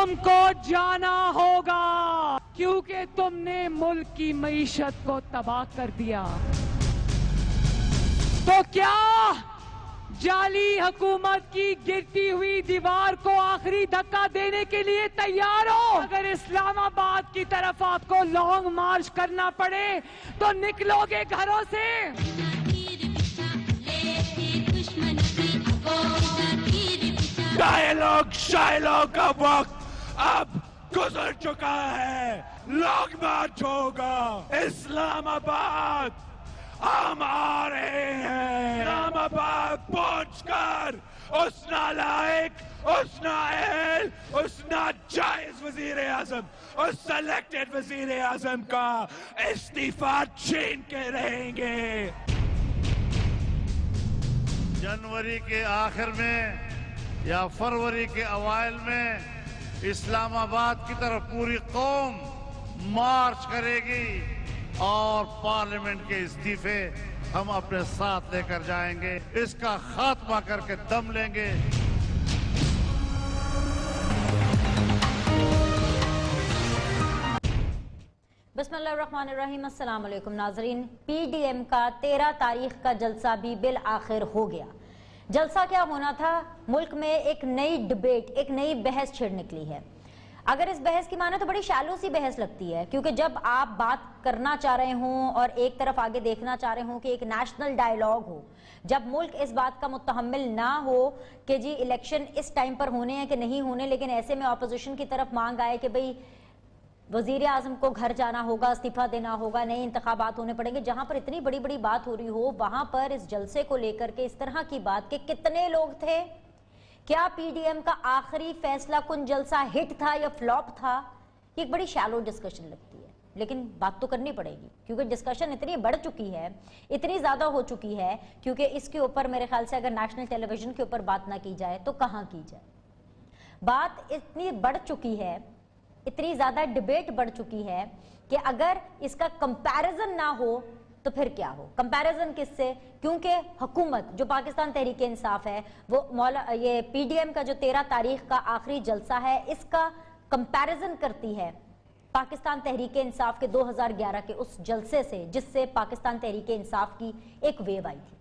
تم کو جانا ہوگا کیونکہ تم نے ملک کی معیشت کو تباہ کر دیا. تو کیا جعلی حکومت کی گرتی ہوئی دیوار کو آخری دھکا دینے کے لیے تیار ہو؟ اگر اسلام آباد کی طرف آپ کو لانگ مارچ کرنا پڑے تو نکلو گے گھروں سے؟ ڈائیلاگ شائلاگ کا وقت اب گزر چکا ہے. لانگ مارچ ہوگا. اسلام آباد ہم آ رہے ہیں. اسلام آباد پہنچ کر اس نالائق، اس نااہل، اس ناجائز وزیر اعظم، اس سلیکٹڈ وزیر اعظم کا استعفیٰ چھین کے رہیں گے. جنوری کے آخر میں یا فروری کے اوائل میں اسلام آباد کی طرف پوری قوم مارچ کرے گی اور پارلیمنٹ کے استعفے ہم اپنے ساتھ لے کر جائیں گے. اس کا خاتمہ کر کے دم لیں گے. بسم اللہ الرحمن الرحیم. السلام علیکم ناظرین. پی ڈی ایم کا 13 تاریخ کا جلسہ بھی بالآخر ہو گیا. جلسہ کیا ہونا تھا؟ ملک میں ایک نئی ڈیبیٹ، ایک نئی بحث چھڑ نکلی ہے. اگر اس بحث کی معنی تو بڑی شالو سی بحث لگتی ہے، کیونکہ جب آپ بات کرنا چاہ رہے ہوں اور ایک طرف آگے دیکھنا چاہ رہے ہوں کہ ایک نیشنل ڈائیلاگ ہو، جب ملک اس بات کا متحمل نہ ہو کہ جی الیکشن اس ٹائم پر ہونے ہیں کہ نہیں ہونے، لیکن ایسے میں اپوزیشن کی طرف مانگ آئے کہ بھئی وزیر اعظم کو گھر جانا ہوگا، استعفیٰ دینا ہوگا، نئے انتخابات ہونے پڑیں گے، جہاں پر اتنی بڑی بڑی بات ہو رہی ہو، وہاں پر اس جلسے کو لے کر کے اس طرح کی بات کہ کتنے لوگ تھے، کیا پی ڈی ایم کا آخری فیصلہ کن جلسہ ہٹ تھا یا فلاپ تھا، یہ ایک بڑی شالو ڈسکشن لگتی ہے. لیکن بات تو کرنی پڑے گی کیونکہ ڈسکشن اتنی بڑھ چکی ہے، اتنی زیادہ ہو چکی ہے، کیونکہ اس کے اوپر میرے خیال سے اگر نیشنل ٹیلی ویژن کے اوپر بات نہ کی جائے تو کہاں کی جائے. بات اتنی بڑھ چکی ہے، اتنی زیادہ ڈیبیٹ بڑھ چکی ہے کہ اگر اس کا کمپیریزن نہ ہو تو پھر کیا ہو. کمپیریزن کس سے؟ کیونکہ حکومت جو پاکستان تحریک انصاف ہے وہ یہ پی ڈی ایم کا جو 13 تاریخ کا آخری جلسہ ہے اس کا کمپیریزن کرتی ہے پاکستان تحریک انصاف کے 2011 کے اس جلسے سے جس سے پاکستان تحریک انصاف کی ایک ویو آئی تھی.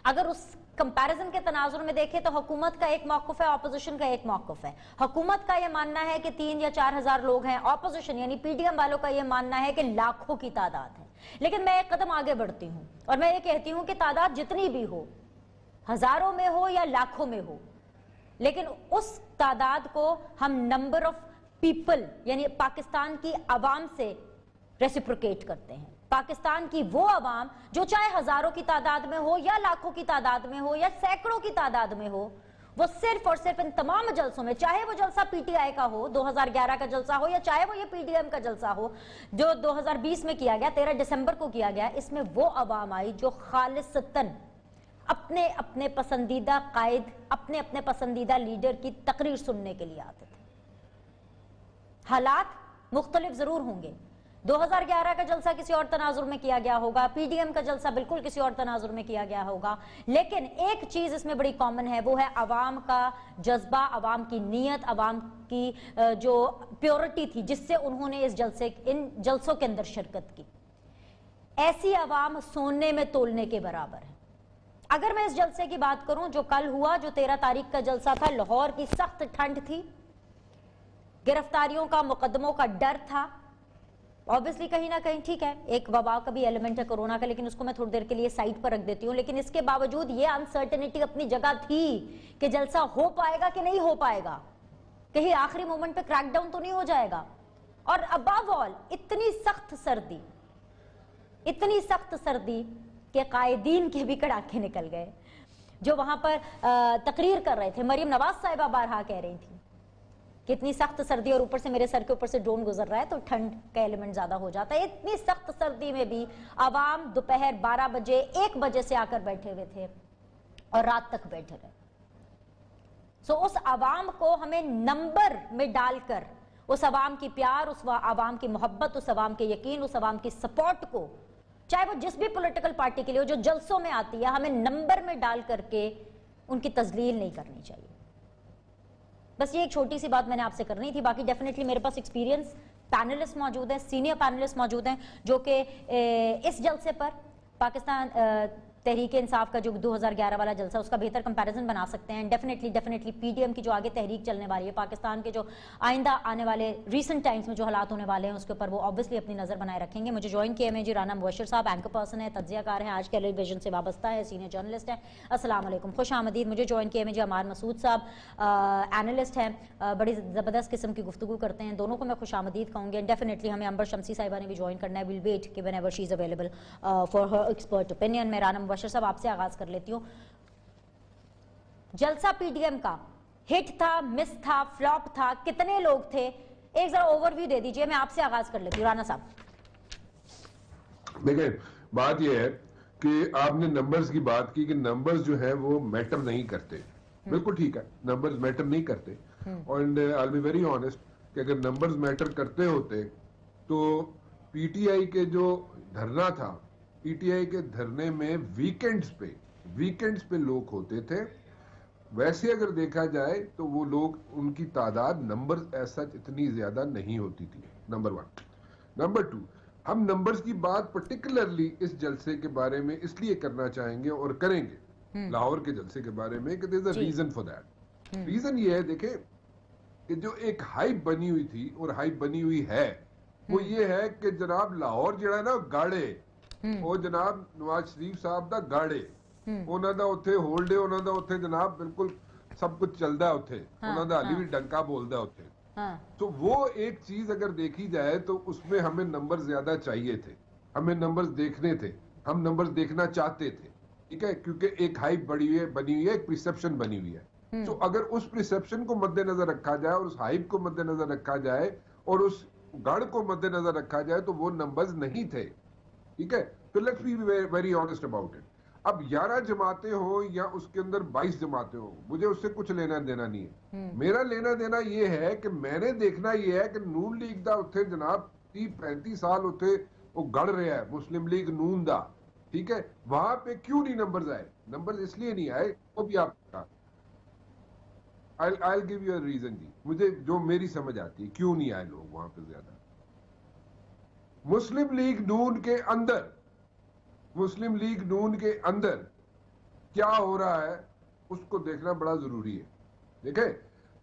اگر اس کمپیریزن کے تناظر میں دیکھیں تو حکومت کا ایک موقف ہے، اپوزیشن کا ایک موقف ہے. حکومت کا یہ ماننا ہے کہ 3 یا 4 ہزار لوگ ہیں، اپوزیشن یعنی پی ڈی ایم والوں کا یہ ماننا ہے کہ لاکھوں کی تعداد ہے. لیکن میں ایک قدم آگے بڑھتی ہوں اور میں یہ کہتی ہوں کہ تعداد جتنی بھی ہو، ہزاروں میں ہو یا لاکھوں میں ہو، لیکن اس تعداد کو ہم نمبر آف پیپل یعنی پاکستان کی عوام سے ریسیپروکیٹ کرتے ہیں. پاکستان کی وہ عوام جو چاہے ہزاروں کی تعداد میں ہو یا لاکھوں کی تعداد میں ہو یا سینکڑوں کی تعداد میں ہو، وہ صرف اور صرف ان تمام جلسوں میں، چاہے وہ جلسہ پی ٹی آئی کا ہو 2011 کا جلسہ ہو یا چاہے وہ یہ پی ڈی ایم کا جلسہ ہو جو 2020 میں کیا گیا، 13 دسمبر کو کیا گیا، اس میں وہ عوام آئی جو خالصتاً اپنے اپنے پسندیدہ قائد، اپنے اپنے پسندیدہ لیڈر کی تقریر سننے کے لیے آتے تھے. حالات مختلف ضرور ہوں گے. 2011 کا جلسہ کسی اور تناظر میں کیا گیا ہوگا، پی ڈی ایم کا جلسہ بالکل کسی اور تناظر میں کیا گیا ہوگا، لیکن ایک چیز اس میں بڑی کامن ہے، وہ ہے عوام کا جذبہ، عوام کی نیت، عوام کی جو پیورٹی تھی جس سے انہوں نے ان جلسوں کے اندر شرکت کی. ایسی عوام سونے میں تولنے کے برابر ہے. اگر میں اس جلسے کی بات کروں جو کل ہوا، جو 13 تاریخ کا جلسہ تھا، لاہور کی سخت ٹھنڈ تھی، گرفتاریوں کا، مقدموں کا ڈر تھا. اوبیسلی کہیں نہ کہیں ٹھیک ہے ایک وبا کا بھی ایلیمنٹ ہے کورونا کا، لیکن اس کو میں تھوڑی دیر کے لیے سائٹ پر رکھ دیتی ہوں. لیکن اس کے باوجود یہ انسرٹنٹی اپنی جگہ تھی کہ جلسہ ہو پائے گا کہ نہیں ہو پائے گا، کہیں آخری مومنٹ پہ کریک ڈاؤن تو نہیں ہو جائے گا. اور ابو آل اتنی سخت سردی کہ قائدین کے بھی کڑاکے نکل گئے. جو وہاں پر تقریر کر رہے تھے، مریم نواز صاحبہ بارہا کہہ رہی تھی کہ اتنی سخت سردی، اور اوپر سے میرے سر کے اوپر سے ڈرون گزر رہا ہے تو ٹھنڈ کا ایلیمنٹ زیادہ ہو جاتا ہے. اتنی سخت سردی میں بھی عوام دوپہر 12 بجے 1 بجے سے آ کر بیٹھے ہوئے تھے اور رات تک بیٹھے رہے. اس عوام کو ہمیں نمبر میں ڈال کر، اس عوام کی پیار، اس عوام کی محبت، اس عوام کے یقین، اس عوام کی سپورٹ کو، چاہے وہ جس بھی پولیٹیکل پارٹی کے لیے ہو جو جلسوں میں آتی ہے، ہمیں نمبر میں ڈال کر کے ان کی تذلیل نہیں کرنی چاہیے. بس یہ ایک چھوٹی سی بات میں نے آپ سے کرنی تھی. باقی ڈیفینیٹلی میرے پاس ایکسپیرینس پینلسٹ موجود ہیں, سینئر پینلسٹ موجود ہیں جو کہ اس جلسے پر پاکستان تحریک انصاف کا جو 2011 والا جلسہ اس کا بہتر کمپیریزن بنا سکتے ہیں. ڈیفینیٹلی پی ڈی ایم کی جو آگے تحریک چلنے والی ہے, پاکستان کے جو آئندہ آنے والے ریسنٹ ٹائمز میں جو حالات ہونے والے ہیں اس کے اوپر وہ obviously اپنی نظر بنائے رکھیں گے. مجھے جوائن کیے میں جی رانا مبشر صاحب, اینکر پرسن ہے, تجزیہ کار ہیں, آج کے علی ویژن سے وابستہ ہے, سینئر جرنلسٹ ہیں. السلام علیکم, خوش آمدید. مجھے جوائن کیے میں جی عمار مسعود صاحب, اینالسٹ ہیں, بڑی زبردست قسم کی گفتگو کرتے ہیں. دونوں کو میں خوش آمدید کہوں گی. ڈیفینیٹلی ہمیں امبر شمسی صاحبہ نے بھی جوائن کرنا ہے. ویل ویٹ کہ whenever she is available for her expert opinion. میں رانا مبشر صاحب آپ سے آغاز کر لیتی ہوں. جلسہ پی ڈی ایم کا ہٹ تھا, مس تھا, فلاپ تھا, کتنے لوگ تھے, ایک ذرا اوور ویو دے دیجئے. میں آپ سے آغاز کر لیتی ہوں رانا صاحب. دیکھیں بات یہ ہے کہ آپ نے نمبرز کی بات کی کہ نمبرز جو ہیں وہ میٹر نہیں کرتے. بالکل ٹھیک ہے, نمبرز میٹر نہیں کرتے. And I'll be very honest کہ اگر نمبرز میٹر کرتے ہوتے تو پی ٹی آئی کے جو دھرنا تھا, پی ٹی آئی کے دھرنے میں ویکنڈز پہ لوگ ہوتے تھے. ویسے اگر دیکھا جائے تو وہ لوگ, ان کی تعداد نمبرز ایسا اتنی زیادہ نہیں ہوتی تھی. نمبر 1. نمبر 2, ہم نمبرز کی بات پرٹیکولرلی اس جلسے کے بارے میں اس لیے کرنا چاہیں گے اور کریں گے لاہور کے جلسے کے بارے میں کہ there's a reason for that. Reason یہ ہے, دیکھیں کہ جو ایک ہائپ بنی ہوئی تھی اور ہائپ بنی ہوئی ہے وہ یہ ہے کہ جناب لاہور جڑا ہے نا گاڑے, وہ جناب نواز شریف صاحب دا گاڑے, انہاں دا اتھے ہولڈ ہے, انہاں دا اتھے جناب بالکل سب کچھ چلدا ہے اتھے, انہاں دا حالی بھی ڈنکا بولدا ہے اتھے. تو وہ ایک چیز اگر دیکھی جائے تو اس میں ہمیں نمبر زیادہ چاہیے تھے, ہمیں نمبرز دیکھنے تھے, ہم نمبرز دیکھنا چاہتے تھے. ٹھیک ہے, کیونکہ ایک ہائپ بنی ہوئی ہے, ایک پرسیپشن بنی ہوئی ہے. تو اگر اس پرسیپشن کو مد نظر رکھا جائے اور اس ہائپ کو مد نظر رکھا جائے اور اس گڑھ کو مد نظر رکھا جائے تو وہ نمبرز نہیں تھے. ٹھیک ہے, تو let's be very honest about it. اب 11 جماعتیں ہوں یا اس کے اندر 22 جماعتیں ہوں, مجھے اس سے کچھ لینا دینا نہیں ہے. میرا لینا دینا یہ ہے کہ میں نے دیکھنا یہ ہے کہ نون لیگ دا اتھے جناب 30-35 سال اتھے وہ گڑھ رہا ہے, مسلم لیگ نون دا. ٹھیک ہے, وہاں پہ کیوں نہیں نمبرز آئے؟ نمبرز اس لیے نہیں آئے, وہ بھی آپ کا I'll give you a reason جی, مجھے جو میری سمجھ آتی ہے کیوں نہیں آئے لوگ وہاں پہ زیادہ. مسلم لیگ نون کے اندر, مسلم لیگ نون کے اندر کیا ہو رہا ہے اس کو دیکھنا بڑا ضروری ہے. دیکھیں,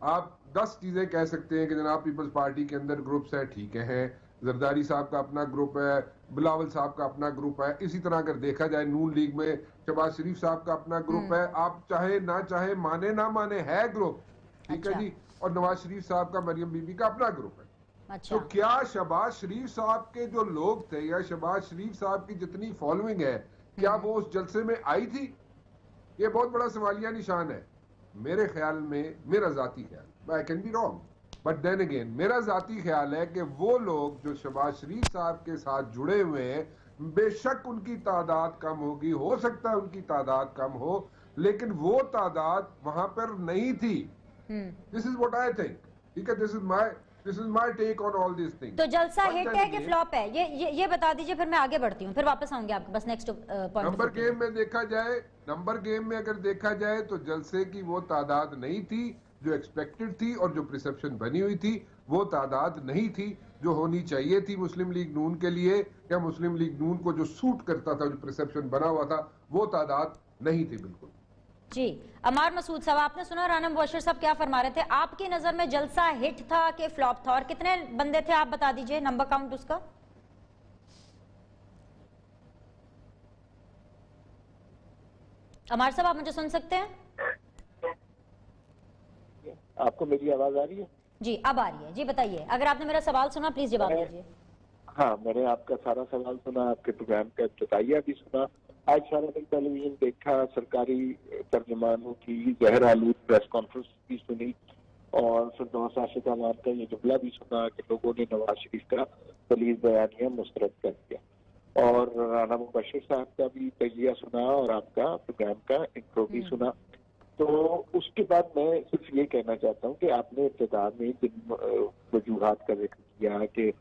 آپ 10 چیزیں کہہ سکتے ہیں کہ جناب پیپلز پارٹی کے اندر گروپس ہیں, ٹھیک ہیں, زرداری صاحب کا اپنا گروپ ہے, بلاول صاحب کا اپنا گروپ ہے. اسی طرح اگر دیکھا جائے نون لیگ میں شہباز شریف صاحب کا اپنا گروپ ہے, آپ چاہے نہ چاہے, مانے نہ مانے, ہے گروپ. ٹھیک ہے جی, اور نواز شریف صاحب کا مریم بی بی کا اپنا گروپ ہے. تو کیا شہباز شریف صاحب کے جو لوگ تھے یا شہباز شریف صاحب کی جتنی فالوئنگ ہے کیا وہ اس جلسے میں آئی تھی؟ یہ بہت بڑا سوالیہ نشان ہے میرے خیال میں. میرا ذاتی خیال, I can be wrong, but then again میرا ذاتی خیال ہے کہ وہ لوگ جو شہباز شریف صاحب کے ساتھ جڑے ہوئے ہیں بے شک ان کی تعداد کم ہوگی, ہو سکتا ہے ان کی تعداد کم ہو, لیکن وہ تعداد وہاں پر نہیں تھی. This is what I think. ٹھیک ہے, this is my take on all these things. تو جلسہ ہٹ ہے کہ فلاپ ہے, یہ بتا دیجئے, پھر میں آگے بڑھتی ہوں, پھر واپس آؤں گی آپ کے بس نیکسٹ پوائنٹ. نمبر گیم میں دیکھا جائے, نمبر گیم میں اگر دیکھا جائے تو جلسے کی وہ تعداد نہیں تھی جو ایکسپیکٹڈ تھی, اور جو پرسیپشن بنی ہوئی تھی وہ تعداد نہیں تھی جو ہونی چاہیے تھی مسلم لیگ نون کے لیے, یا مسلم لیگ نون کو جو سوٹ کرتا تھا, جو پرسیپشن بنا ہوا تھا, وہ تعداد نہیں تھی بالکل. جی عمار مسعود صاحب, آپ نے سنا رانا مبشر صاحب کیا فرما رہے تھے. آپ کی نظر میں جلسہ ہٹ تھا کہ فلاپ تھا, اور کتنے بندے تھے آپ بتا دیجئے, نمبر کاؤنٹ اس کا. عمار صاحب آپ مجھے سن سکتے ہیں؟ آپ کو میری آواز آ رہی ہے؟ جی اب آ رہی ہے. جی بتائیے, اگر آپ نے میرا سوال سنا پلیز جواب دیجیے. ہاں, میں نے آپ کا سارا سوال سنا, آپ کے پروگرام کا ابتدائیہ بھی سنا, آج سارا دن ٹیلی ویژن دیکھا, سرکاری ترجمانوں کی زہر آلود پریس کانفرنس بھی سنی, اور فردوس راشد احمد کا یہ جملہ بھی سنا کہ لوگوں نے نواز شریف کا پلیز بیانیہ مسترد کر دیا, اور رانا مبشر صاحب کا بھی تجزیہ سنا, اور آپ کا پروگرام کا انٹرو بھی سنا. تو اس کے بعد میں صرف یہ کہنا چاہتا ہوں کہ آپ نے ابتدا میں جن وجوہات کا ذکر کیا کہ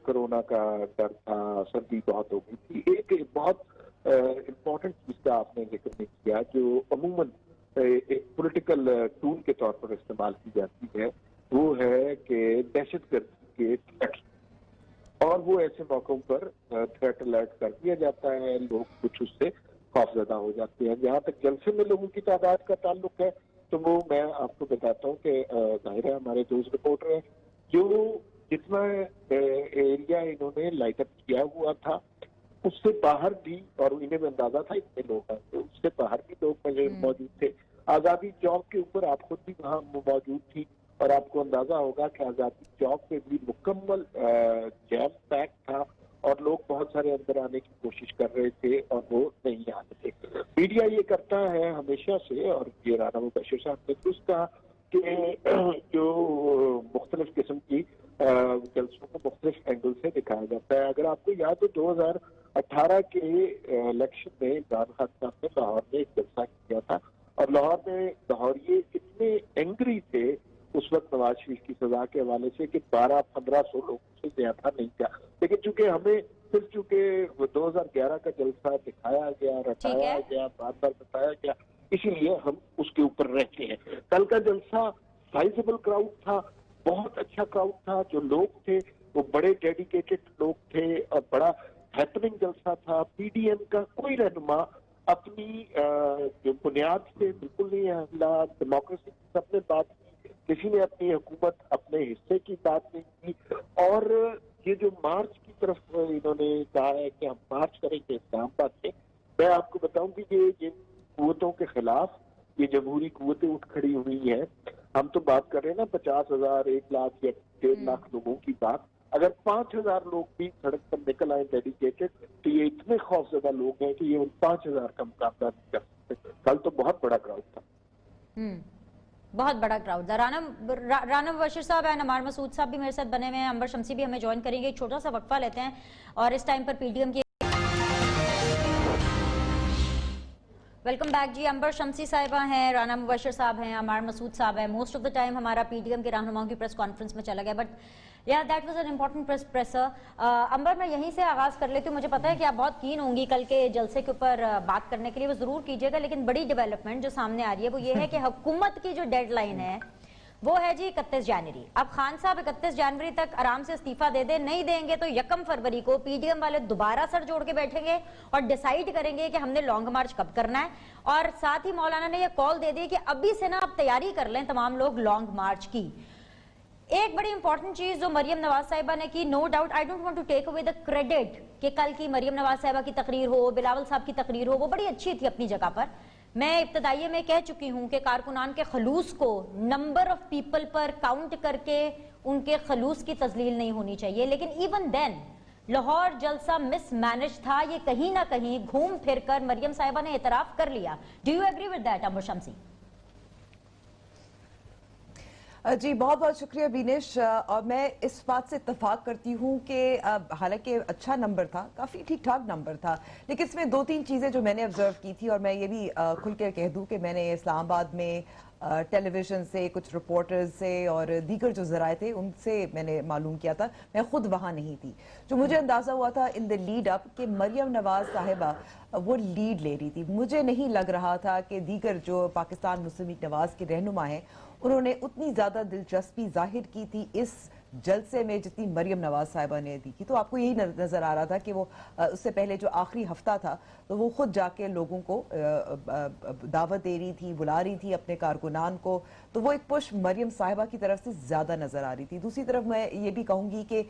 کرونا کا ڈر تھا, سردی بہت ہو گئی تھی, ایک بہت امپورٹنٹ چیز کا آپ نے ذکر نہیں کیا جو عموماً ایک پولیٹیکل ٹول کے طور پر استعمال کی جاتی ہے وہ ہے کہ دہشت گردی کے تھریٹ، اور وہ ایسے موقعوں پر تھریٹ الرٹ کر دیا جاتا ہے، لوگ کچھ اس سے خوفزدہ ہو جاتے ہیں۔ جہاں تک جلسے میں لوگوں کی تعداد کا تعلق ہے تو وہ میں آپ کو بتاتا ہوں کہ ظاہر ہے ہمارے دوست رپورٹر ہیں جو جتنا ایریا انہوں نے لائٹ اپ کیا ہوا تھا اس سے باہر بھی، اور انہیں بھی اندازہ تھا اتنے لوگ ہیں تو اس سے باہر بھی لوگ موجود تھے۔ آزادی چوک کے اوپر آپ خود بھی وہاں موجود تھی اور آپ کو اندازہ ہوگا کہ آزادی چوک پہ بھی مکمل جیم پیک تھا اور لوگ بہت سارے اندر آنے کی کوشش کر رہے تھے اور وہ نہیں آ رہے تھے۔ میڈیا یہ کرتا ہے ہمیشہ سے، اور یہ رانا مبشر صاحب نے درست کہا کہ جو مختلف قسم کی جلسوں کو مختلف اینگل سے دکھایا جاتا ہے۔ اگر آپ کو یاد ہو 2018 کے الیکشن میں عمران خان صاحب نے لاہور میں ایک جلسہ کیا تھا اور لاہور میں لاہوریے اتنے اینگری تھے اس وقت نواز شریف کی سزا کے حوالے سے کہ 1200-1500 لوگوں سے زیادہ نہیں تھا، لیکن چونکہ ہمیں صرف چونکہ 2011 کا جلسہ دکھایا گیا، رٹایا گیا، بار بار بتایا گیا، اسی لیے ہم اس کے اوپر رہتے ہیں۔ کل کا جلسہ سائزبل کراؤڈ تھا، بہت اچھا کراؤڈ تھا، جو لوگ تھے وہ بڑے ڈیڈیکیٹڈ لوگ تھے اور بڑا ہیپننگ جلسہ تھا۔ پی ڈی ایم کا کوئی رہنما اپنی جو بنیاد سے بالکل نہیں ہلا، ڈیموکریسی کی سب نے بات کی، کسی نے اپنی حکومت اپنے حصے کی بات نہیں کی، اور یہ جو مارچ کی طرف انہوں نے کہا ہے کہ ہم مارچ کریں گے اسلام آباد سے، میں آپ کو بتاؤں کہ یہ جن قوتوں کے خلاف یہ جمہوری قوتیں اٹھ کھڑی ہوئی ہیں، ہم تو بات کر رہے ہیں نا 50,000 1 لاکھ یا 1.5 لاکھ لوگوں کی بات، اگر 5,000 لوگ بھی سڑک پر نکل آئے ڈیڈیکیٹڈ تو یہ اتنے خوفزدہ لوگ ہیں کہ یہ ان 5,000 کا مقابلہ نہیں کر سکتے۔ کل تو بہت بڑا کراؤڈ تھا، بہت بڑا کراؤڈ تھا۔ رانا مبشر صاحب ہیں، عمار مسعود صاحب بھی میرے ساتھ بنے ہوئے ہیں، امبر شمسی بھی ہمیں جوائن کریں گے۔ ایک چھوٹا سا وقفہ لیتے ہیں اور اس ٹائم پر پی ڈی ایم کی ویلکم بیک جی۔ امبر شمسی صاحبہ ہیں، رانا مبشر صاحب ہیں، عمار مسعود صاحب ہیں۔ موسٹ آف دا ٹائم ہمارا پی ڈی ایم کے رہنماؤں کی پریس کانفرنس میں چلا گیا، but yeah that was an important pressure. Amber میں یہیں سے آغاز کر لیتی ہوں، مجھے پتا ہے کہ آپ بہت کین ہوں گی کل کے جلسے کے اوپر بات کرنے کے لیے، وہ ضرور کیجیے گا، لیکن بڑی ڈیولپمنٹ جو سامنے آ رہی ہے وہ یہ ہے کہ حکومت کی جو ڈیڈ لائن ہے وہ ہے جی 31 جنوری۔ اب خان صاحب 31 جنوری تک آرام سے استعفیٰ دے دیں، نہیں دیں گے تو 1 فروری کو پی ڈی ایم والے دوبارہ سر جوڑ کے بیٹھیں گے اور ڈیسائیڈ کریں گے کہ ہم نے لانگ مارچ کب کرنا ہے، اور ساتھ ہی مولانا نے یہ کال دے دی کہ ابھی سے نا آپ تیاری کر لیں تمام لوگ لانگ مارچ کی۔ ایک بڑی امپورٹنٹ چیز جو مریم نواز صاحبہ نے کی، no doubt I don't want to take away the credit کہ کل کی مریم نواز صاحبہ کی تقریر ہو، بلاول صاحب کی تقریر ہو، وہ بڑی اچھی تھی اپنی جگہ پر۔ میں ابتدائیے میں کہہ چکی ہوں کہ کارکنان کے خلوص کو number of people per count کر کے ان کے خلوص کی تذلیل نہیں ہونی چاہیے، لیکن ایون دین لاہور جلسہ مس مینج تھا، یہ کہیں نہ کہیں گھوم پھر کر مریم صاحبہ نے اعتراف کر لیا۔ Do you agree with that Amber Shamsi? جی بہت بہت شکریہ بینش، اور میں اس بات سے اتفاق کرتی ہوں کہ حالانکہ اچھا نمبر تھا، کافی ٹھیک ٹھاک نمبر تھا، لیکن اس میں 2-3 چیزیں جو میں نے آبزرو کی تھی، اور میں یہ بھی کھل کے کہہ دوں کہ میں نے اسلام آباد میں ٹیلی ویژن سے، کچھ رپورٹرز سے اور دیگر جو ذرائع تھے ان سے میں نے معلوم کیا تھا، میں خود وہاں نہیں تھی، جو مجھے اندازہ ہوا تھا ان دا لیڈ اپ کہ مریم نواز صاحبہ وہ لیڈ لے رہی تھی۔ مجھے نہیں لگ رہا تھا کہ دیگر جو پاکستان مسلم لیگ نواز کے رہنما ہیں انہوں نے اتنی زیادہ دلچسپی ظاہر کی تھی اس جلسے میں جتنی مریم نواز صاحبہ نے دی تھی۔ تو آپ کو یہی نظر آ رہا تھا کہ وہ اس سے پہلے جو آخری ہفتہ تھا تو وہ خود جا کے لوگوں کو دعوت دے رہی تھی، بلا رہی تھی اپنے کارکنان کو، تو وہ ایک پش مریم صاحبہ کی طرف سے زیادہ نظر آ رہی تھی۔ دوسری طرف میں یہ بھی کہوں گی کہ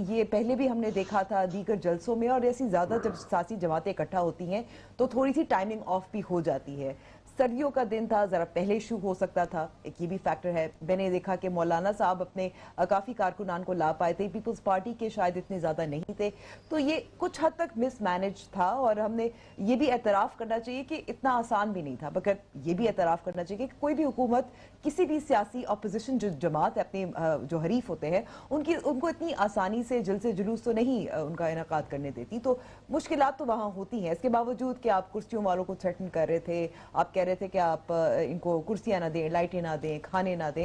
یہ پہلے بھی ہم نے دیکھا تھا دیگر جلسوں میں، اور ایسی زیادہ جب سیاسی جماعتیں اکٹھا ہوتی ہیں تو تھوڑی سی ٹائمنگ آف بھی ہو جاتی ہے۔ سردیوں کا دن تھا، ذرا پہلے شروع ہو سکتا تھا، ایک یہ بھی فیکٹر ہے۔ میں نے دیکھا کہ مولانا صاحب اپنے کافی کارکنان کو لا پائے تھے، پیپلز پارٹی کے شاید اتنے زیادہ نہیں تھے، تو یہ کچھ حد تک مس مینج تھا، اور ہم نے یہ بھی اعتراف کرنا چاہیے کہ اتنا آسان بھی نہیں تھا، مگر یہ بھی اعتراف کرنا چاہیے کہ کوئی بھی حکومت کسی بھی سیاسی اپوزیشن جو جماعت اپنے جو حریف ہوتے ہیں ان کو اتنی آسانی سے جلسے جلوس تو نہیں ان کا انعقاد کرنے دیتی، تو مشکلات تو وہاں ہوتی ہیں۔ اس کے باوجود کہ آپ کرسیوں والوں کو تھریٹن کر رہے تھے، آپ کہہ رہے تھے کہ آپ ان کو کرسیاں نہ دیں، لائٹیں نہ دیں، کھانے نہ دیں،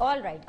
All right.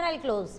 I'll close।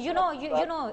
you know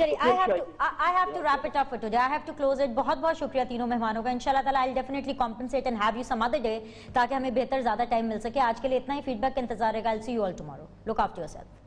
چلیے I have to wrap it up for today. I have to close it. بہت بہت شکریہ تینوں مہمانوں کا. انشاءاللہ تعالیٰ I'll definitely compensate and have you some other day تاکہ ہمیں بہتر زیادہ ٹائم مل سکے. آج کے لیے اتنا ہی. فیڈ بیک کا انتظار رہے گا. I'll see you all tomorrow. Look after yourself.